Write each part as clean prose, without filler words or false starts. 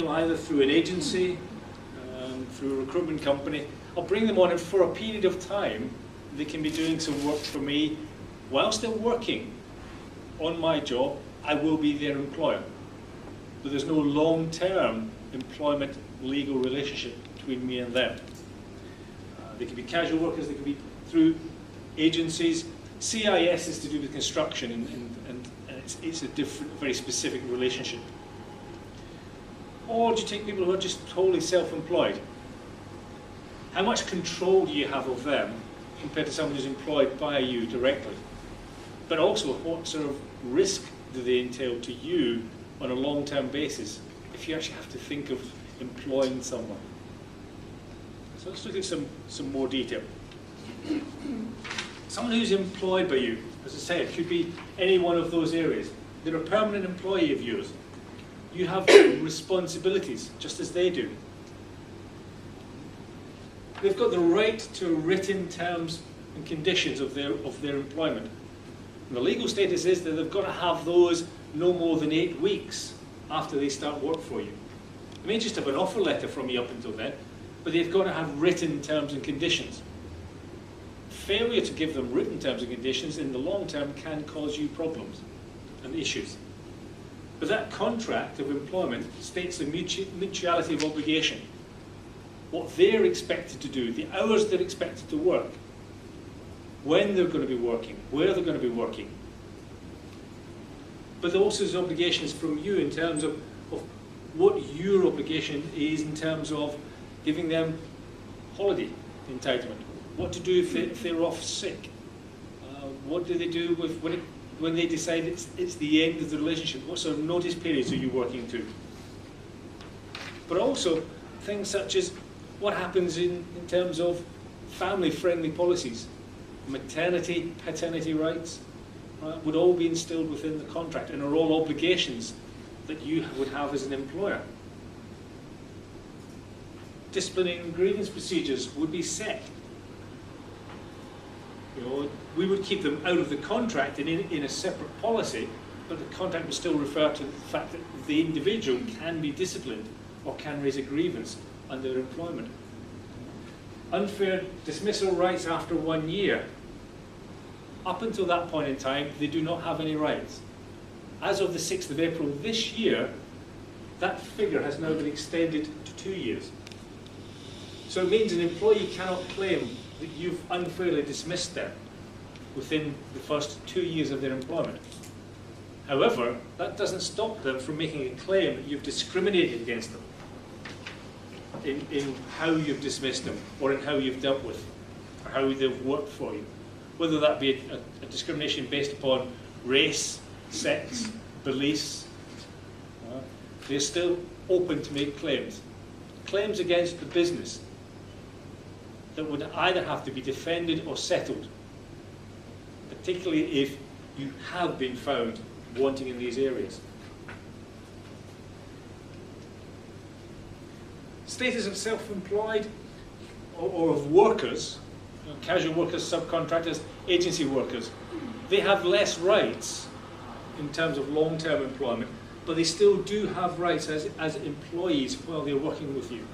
either through an agency, through a recruitment company. I'll bring them on, and for a period of time they can be doing some work for me. Whilst they're working on my job, I will be their employer. But there's no long-term employment legal relationship between me and them. They can be casual workers, they can be through agencies. CIS is to do with construction, and it's a different, very specific relationship. Or do you take people who are just wholly self-employed? How much control do you have of them compared to someone who's employed by you directly? But also, what sort of risk do they entail to you on a long-term basis if you actually have to think of employing someone? So let's look at some more detail. Someone who's employed by you, as I said, could be any one of those areas. They're a permanent employee of yours. You have responsibilities, just as they do. They've got the right to written terms and conditions of their employment. And the legal status is that they've got to have those no more than 8 weeks after they start work for you. They may just have an offer letter from you up until then, but they've got to have written terms and conditions. Failure to give them written terms and conditions in the long term can cause you problems and issues. But that contract of employment states the mutuality of obligation, what they're expected to do, the hours they're expected to work, when they're going to be working, where they're going to be working. But also there's obligations from you in terms of what your obligation is in terms of giving them holiday entitlement, what to do if they're off sick, what do they do with when they decide it's the end of the relationship, what sort of notice periods are you working to? But also things such as what happens in terms of family-friendly policies, maternity, paternity rights, would all be instilled within the contract and are all obligations that you would have as an employer. Disciplinary and grievance procedures would be set. You know, we would keep them out of the contract and in a separate policy, but the contract would still refer to the fact that the individual can be disciplined or can raise a grievance under employment. Unfair dismissal rights after 1 year. Up until that point in time, they do not have any rights. As of the 6th of April this year, that figure has now been extended to 2 years. So it means an employee cannot claim that you've unfairly dismissed them within the first 2 years of their employment. However, that doesn't stop them from making a claim that you've discriminated against them in how you've dismissed them, or in how you've dealt with, or how they've worked for you. Whether that be a discrimination based upon race, sex, beliefs, they're still open to make claims. Claims against the business that would either have to be defended or settled, particularly if you have been found wanting in these areas. Status of self-employed or of workers, casual workers, subcontractors, agency workers, they have less rights in terms of long-term employment, but they still do have rights as employees while they're working with you.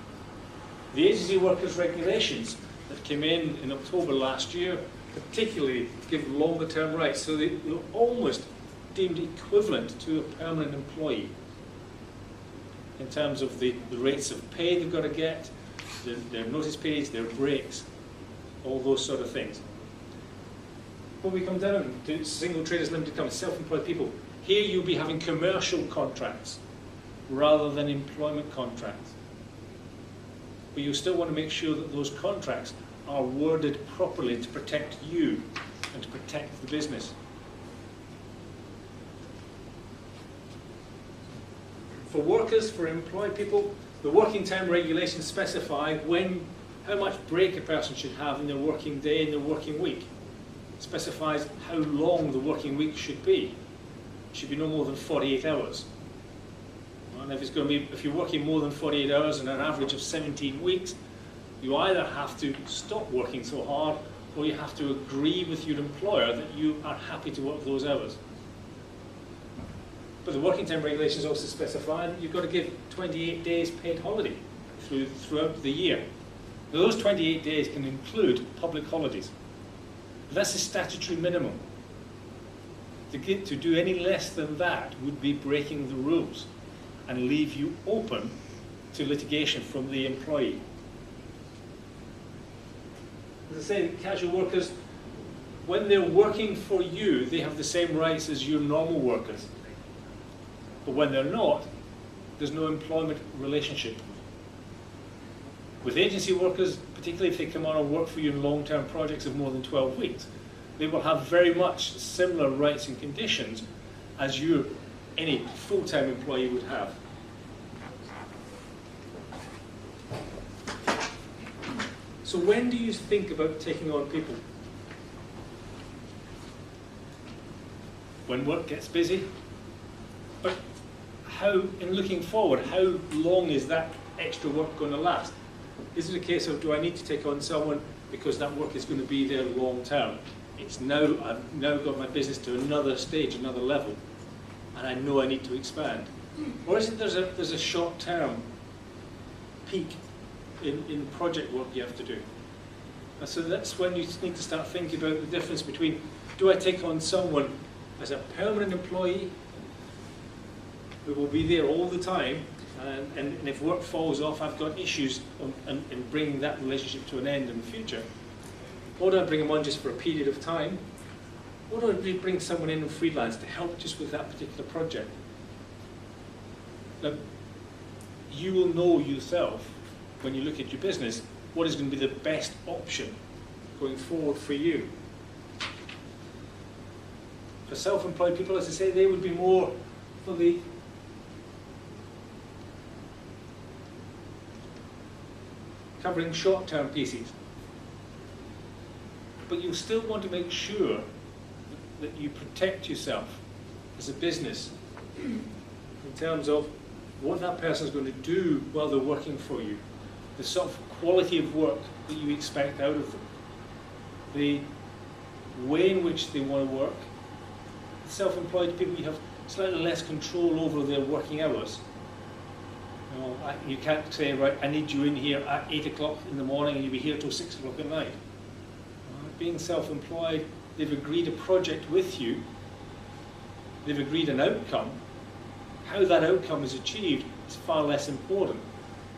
The agency workers regulations that came in October last year particularly give longer-term rights, so they're almost deemed equivalent to a permanent employee in terms of the rates of pay they've got to get, their notice periods, their breaks, all those sort of things. When we come down to single traders, limited companies, self-employed people, here you'll be having commercial contracts rather than employment contracts. But you still want to make sure that those contracts are worded properly to protect you and to protect the business. For workers, for employed people, the working time regulations specify how much break a person should have in their working day and their working week. It specifies how long the working week should be. It should be no more than 48 hours. And if you're working more than 48 hours in an average of 17 weeks, you either have to stop working so hard, or you have to agree with your employer that you are happy to work those hours. But the working time regulations also specify that you've got to give 28 days paid holiday throughout the year. Now, those 28 days can include public holidays. But that's the statutory minimum. To do any less than that would be breaking the rules and leave you open to litigation from the employee. As I say, casual workers, when they're working for you, they have the same rights as your normal workers. But when they're not, there's no employment relationship. With agency workers, particularly if they come on and work for you in long-term projects of more than 12 weeks, they will have very much similar rights and conditions as any full-time employee would have. So when do you think about taking on people? When work gets busy? But in looking forward, how long is that extra work going to last? Is it a case of, do I need to take on someone because that work is going to be there long term? I've now got my business to another stage, another level, and I know I need to expand. Or is it there's a short-term peak in project work you have to do? And so that's when you need to start thinking about the difference between, do I take on someone as a permanent employee who will be there all the time, and if work falls off, I've got issues in bringing that relationship to an end in the future? Or do I bring them on just for a period of time? Or do I bring someone in freelance to help just with that particular project? Now, you will know yourself, when you look at your business, what is going to be the best option going forward for you. For self-employed people, as I say, they would be more for the covering short-term pieces. But you still want to make sure that you protect yourself as a business in terms of what that person is going to do while they're working for you, the sort of quality of work that you expect out of them, the way in which they want to work. Self-employed people, you have slightly less control over their working hours. You can't say, right, I need you in here at 8 o'clock in the morning and you'll be here till 6 o'clock at night. Being self-employed, they've agreed a project with you, they've agreed an outcome. How that outcome is achieved is far less important.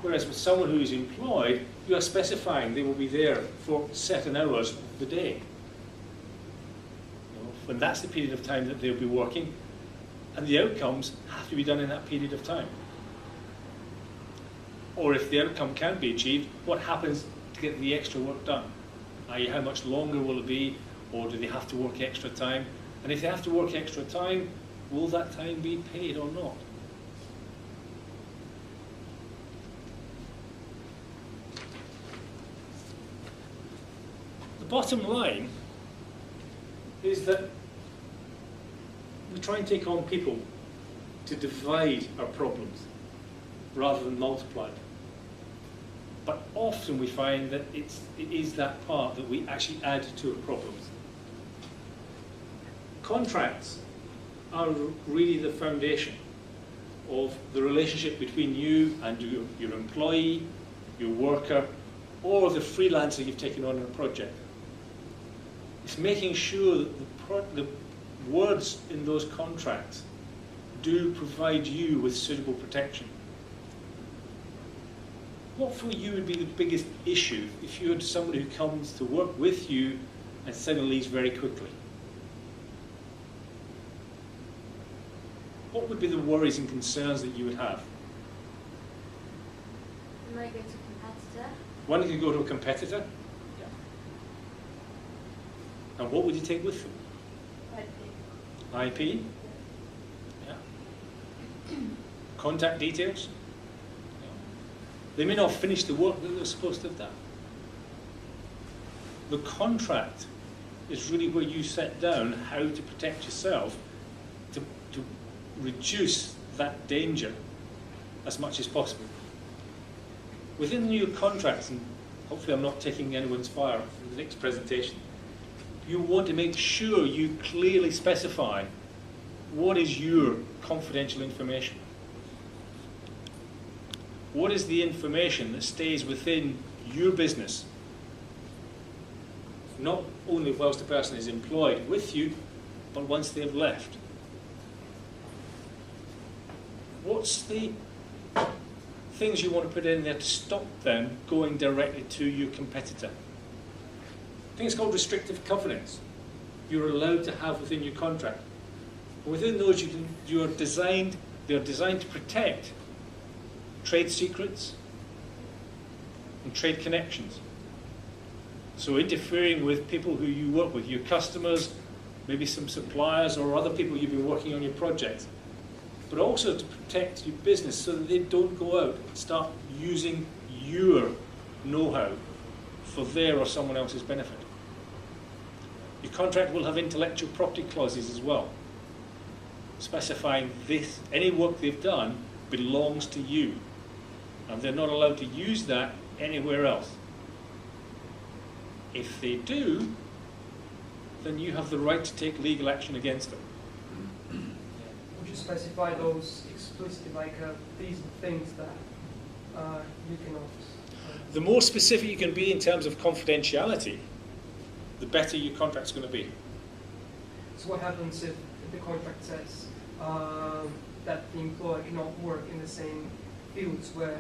Whereas with someone who is employed, you are specifying they will be there for certain hours of the day. When that's the period of time that they'll be working, and the outcomes have to be done in that period of time. Or if the outcome can't be achieved, what happens to get the extra work done? I.e., how much longer will it be, or do they have to work extra time? And if they have to work extra time, will that time be paid or not? The bottom line is that we try and take on people to divide our problems rather than multiply them. But often we find that it is that part that we actually add to our problems. Contracts are really the foundation of the relationship between you and your employee, your worker, or the freelancer you've taken on in a project. It's making sure that the words in those contracts do provide you with suitable protection. What for you would be the biggest issue if you had somebody who comes to work with you and suddenly leaves very quickly? What would be the worries and concerns that you would have? Might go to a competitor. One could go to a competitor. Yeah. And what would you take with them? IP? Yeah. Contact details? Yeah. They may not finish the work that they're supposed to have done. The contract is really where you set down how to protect yourself to reduce that danger as much as possible. Within your contracts, and hopefully I'm not taking anyone's fire in the next presentation, you want to make sure you clearly specify what is your confidential information? What is the information that stays within your business? Not only whilst the person is employed with you, but once they've left. What's the things you want to put in there to stop them going directly to your competitor? I think it's called restrictive covenants. You're allowed to have within your contract. Within those, they're designed to protect trade secrets and trade connections. So interfering with people who you work with, your customers, maybe some suppliers or other people you've been working on your project, but also to protect your business so that they don't go out and start using your know-how for their or someone else's benefit. Your contract will have intellectual property clauses as well, specifying this, any work they've done belongs to you, and they're not allowed to use that anywhere else. If they do, then you have the right to take legal action against them. Would you specify those explicitly, like these are things that you cannot? The more specific you can be in terms of confidentiality, the better your contract's going to be. So what happens if the contract says that the employer cannot work in the same fields where,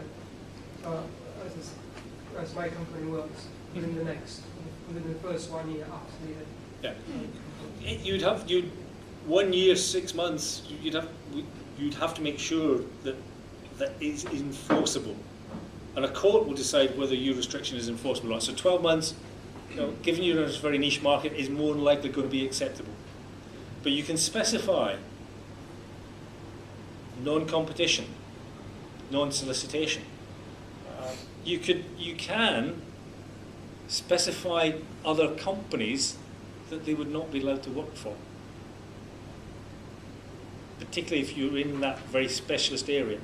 as my company works, within the first 1 year after the Yeah. 1 year, 6 months, you'd have to make sure that that is enforceable. And a court will decide whether your restriction is enforceable or not. So 12 months, given you're in a very niche market, is more than likely going to be acceptable. But you can specify non-competition, non-solicitation. You can specify other companies that they would not be allowed to work for, particularly if you're in that very specialist area.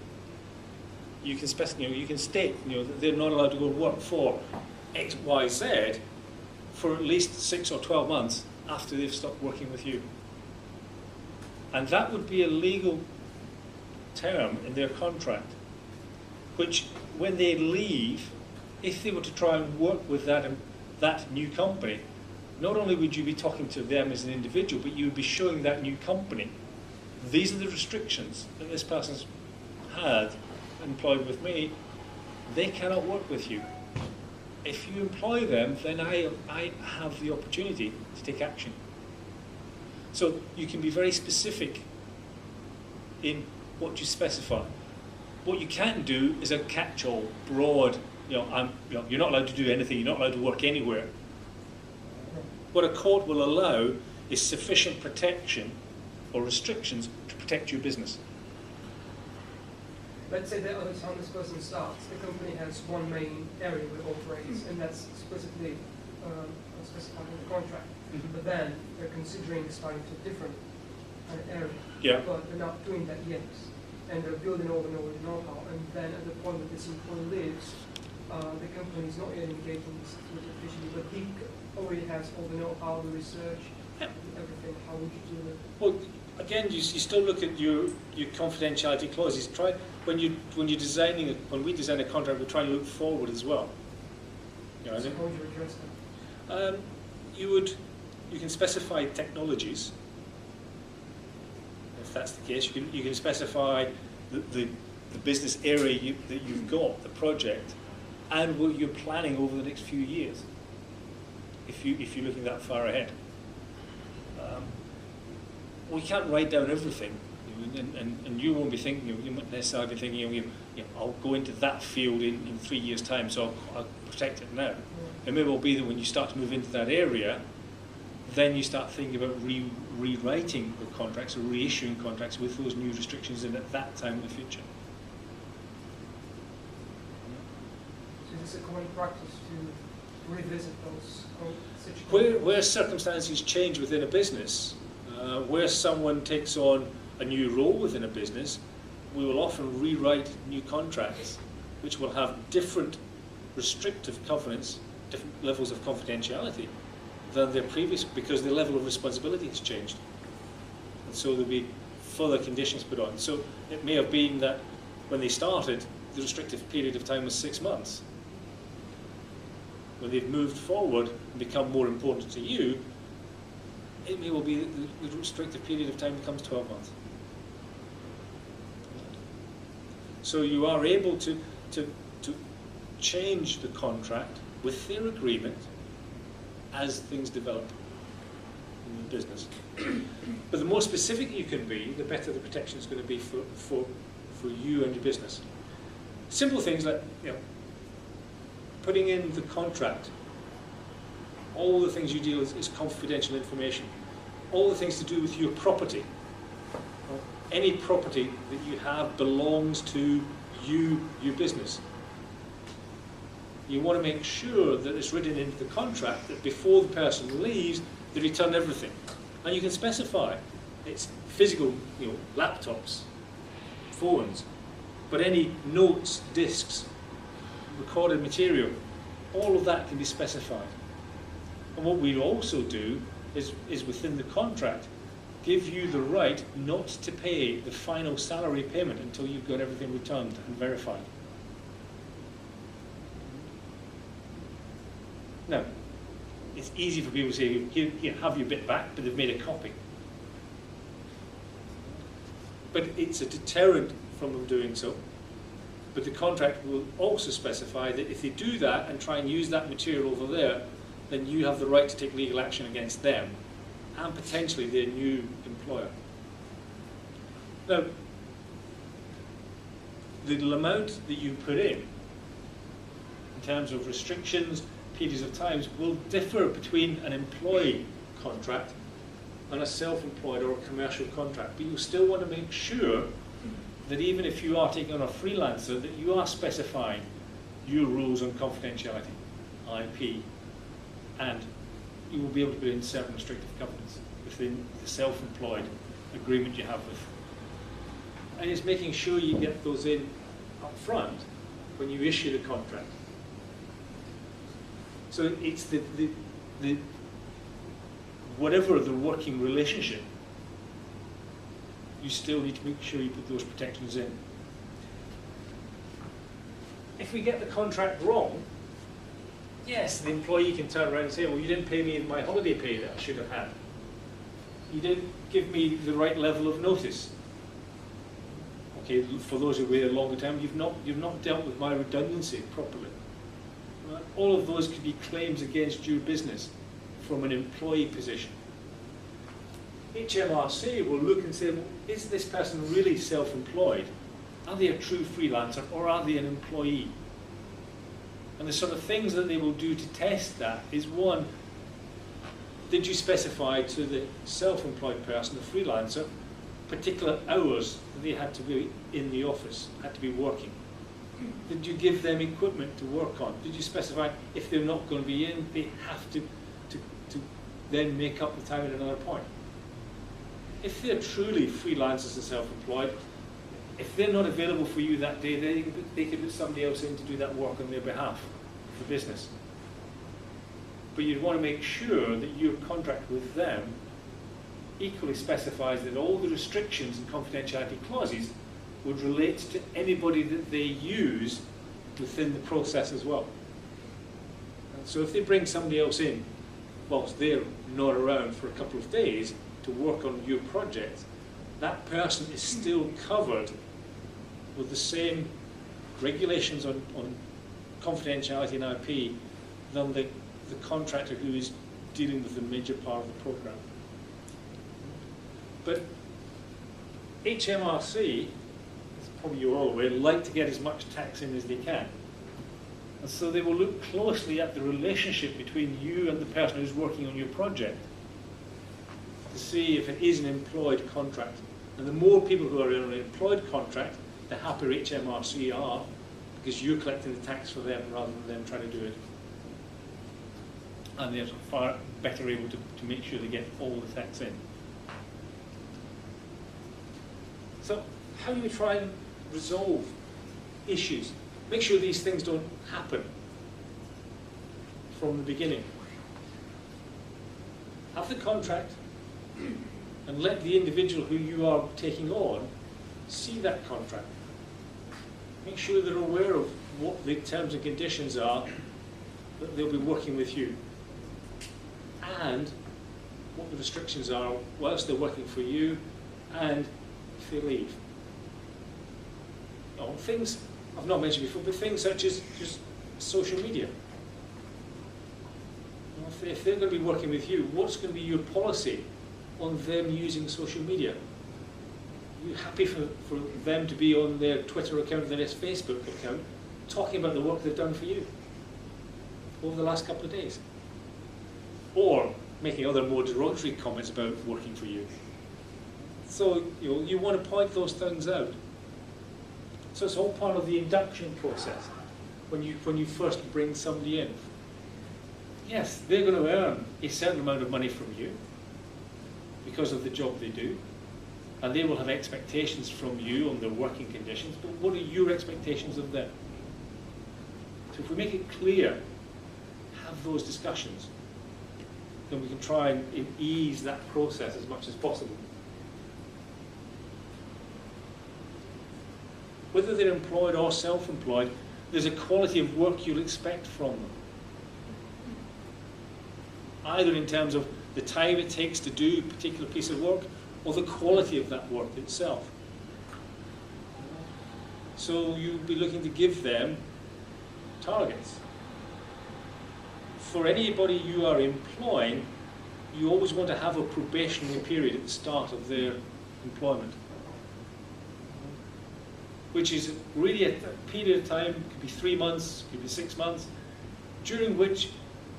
You can you can state that they're not allowed to go and work for X, Y, Z for at least 6 or 12 months after they've stopped working with you. And that would be a legal term in their contract, which when they leave, if they were to try and work with that new company, not only would you be talking to them as an individual, but you would be showing that new company, these are the restrictions that this person's had employed with me, they cannot work with you. If you employ them, then I have the opportunity to take action. So you can be very specific in what you specify. What you can't do is a catch-all, broad, you're not allowed to do anything, you're not allowed to work anywhere. What a court will allow is sufficient protection or restrictions to protect your business. Let's say that other time this person starts, the company has one main area where it operates, and that's explicitly specified in the contract. Mm-hmm. But then they're considering starting to a different area, Yeah. but they're not doing that yet. And they're building all the know-how, and then at the point that this employee leaves, the company is not yet engaged in this officially, but he already has all the know-how, the research, everything. How would you do that? Well, again, you still look at your confidentiality clauses. Try when we design a contract, we try and look forward as well. So how would you address that? You can specify technologies. If that's the case, you can specify the business area that you've got, the project, and what you're planning over the next few years. If you're looking that far ahead. We can't write down everything, and you won't be thinking, you won't necessarily be thinking, I'll go into that field in 3 years' time, so I'll protect it now. It may well be that when you start to move into that area, then you start thinking about rewriting the contracts or reissuing contracts with those new restrictions in at that time in the future. So is this a common practice to revisit those situations? Where circumstances change within a business, where someone takes on a new role within a business, we will often rewrite new contracts which will have different restrictive covenants, different levels of confidentiality than their previous, because the level of responsibility has changed. And so there'll be further conditions put on. So it may have been that when they started, the restrictive period of time was 6 months. When they've moved forward and become more important to you, it may well be that the restrictive period of time becomes 12 months. So you are able to change the contract with their agreement as things develop in the business. But the more specific you can be, the better the protection is going to be for you and your business. Simple things like, putting in the contract, all the things you deal with is confidential information. All the things to do with your property. Any property that you have belongs to you, your business. You want to make sure that it's written into the contract that before the person leaves, they return everything. And you can specify it's physical, laptops, phones, but any notes, discs, recorded material, all of that can be specified. And what we also do is within the contract, give you the right not to pay the final salary payment until you've got everything returned and verified. Now, it's easy for people to say, you have your bit back, but they've made a copy. But it's a deterrent from them doing so. But the contract will also specify that if they do that and try and use that material over there, then you have the right to take legal action against them and potentially their new employer. Now, the amount that you put in terms of restrictions, periods of times, will differ between an employee contract and a self-employed or a commercial contract. But you still want to make sure that even if you are taking on a freelancer, that you are specifying your rules on confidentiality, IP, and you will be able to put in certain restrictive covenants within the self-employed agreement you have with. And it's making sure you get those in up front when you issue the contract. So it's the whatever the working relationship, you still need to make sure you put those protections in. If we get the contract wrong, yes, the employee can turn around and say, well, you didn't pay me my holiday pay that I should have had. You didn't give me the right level of notice. Okay, for those who wait a longer time, you've not dealt with my redundancy properly. Right? All of those could be claims against your business from an employee position. HMRC will look and say, well, is this person really self-employed? Are they a true freelancer or are they an employee? And the sort of things that they will do to test that is, one, did you specify to the self-employed person, the freelancer, particular hours that they had to be in the office, had to be working? Did you give them equipment to work on? Did you specify if they're not going to be in, they have to then make up the time at another point? If they're truly freelancers and self-employed, if they're not available for you that day, they could put somebody else in to do that work on their behalf for business. But you'd want to make sure that your contract with them equally specifies that all the restrictions and confidentiality clauses would relate to anybody that they use within the process as well. And so if they bring somebody else in whilst they're not around for a couple of days to work on your project, that person is still covered with the same regulations on confidentiality and IP than the contractor who is dealing with the major part of the program. But HMRC, as probably you're all aware, like to get as much tax in as they can. And so they will look closely at the relationship between you and the person who's working on your project to see if it is an employed contract. And the more people who are in an employed contract, the happier HMRC are, because you're collecting the tax for them rather than them trying to do it. And they're far better able to make sure they get all the tax in. So how do we try and resolve issues? Make sure these things don't happen from the beginning. Have the contract, and let the individual who you are taking on see that contract. Make sure they're aware of what the terms and conditions are that they'll be working with you, and what the restrictions are whilst they're working for you and if they leave. Things I've not mentioned before, but things such as just social media. If they're going to be working with you, what's going to be your policy on them using social media? Are you happy for them to be on their Twitter account, their Facebook account, talking about the work they've done for you over the last couple of days? Or making other more derogatory comments about working for you? So you want to point those things out. So it's all part of the induction process when you first bring somebody in. Yes, they're going to earn a certain amount of money from you because of the job they do, and they will have expectations from you on their working conditions, but what are your expectations of them? So if we make it clear, have those discussions, then we can try and ease that process as much as possible. Whether they're employed or self-employed, there's a quality of work you'll expect from them. Either in terms of the time it takes to do a particular piece of work, or the quality of that work itself. So you'll be looking to give them targets. For anybody you are employing, you always want to have a probationary period at the start of their employment, which is really a period of time, it could be 3 months, it could be 6 months, during which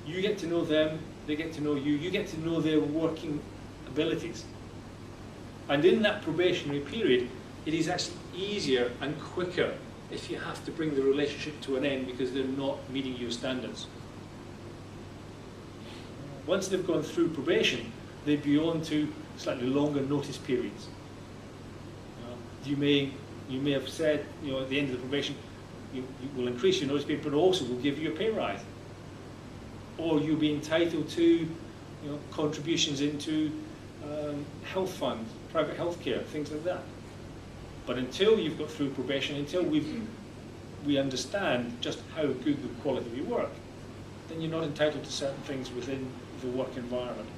you get to know them, they get to know you, you get to know their working abilities. And in that probationary period, it is actually easier and quicker if you have to bring the relationship to an end because they're not meeting your standards. Once they've gone through probation, they'd be on to slightly longer notice periods. You may have said, at the end of the probation, you will increase your notice period, but also will give you a pay rise. Or you'll be entitled to contributions into health funds, private health care, things like that. But until you've got through probation, until we understand just how good the quality of your work, then you're not entitled to certain things within the work environment.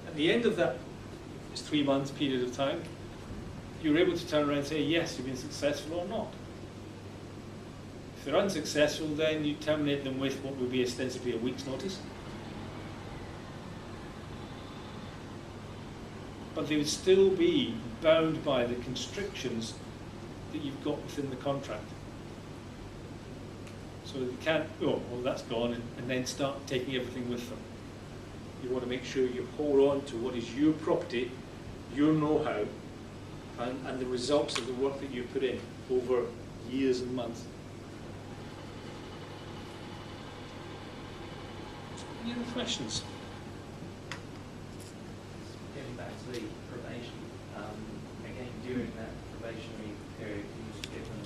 At the end of that 3 months period of time, you're able to turn around and say, yes, you've been successful or not. If they're unsuccessful, then you terminate them with what will be ostensibly a week's notice. But they would still be bound by the constrictions that you've got within the contract. So they can't, well, that's gone, and then start taking everything with them. You want to make sure you hold on to what is your property, your know-how, and the results of the work that you put in over years and months. Any other questions? Getting back to the probation, again, during that probationary period, you should give them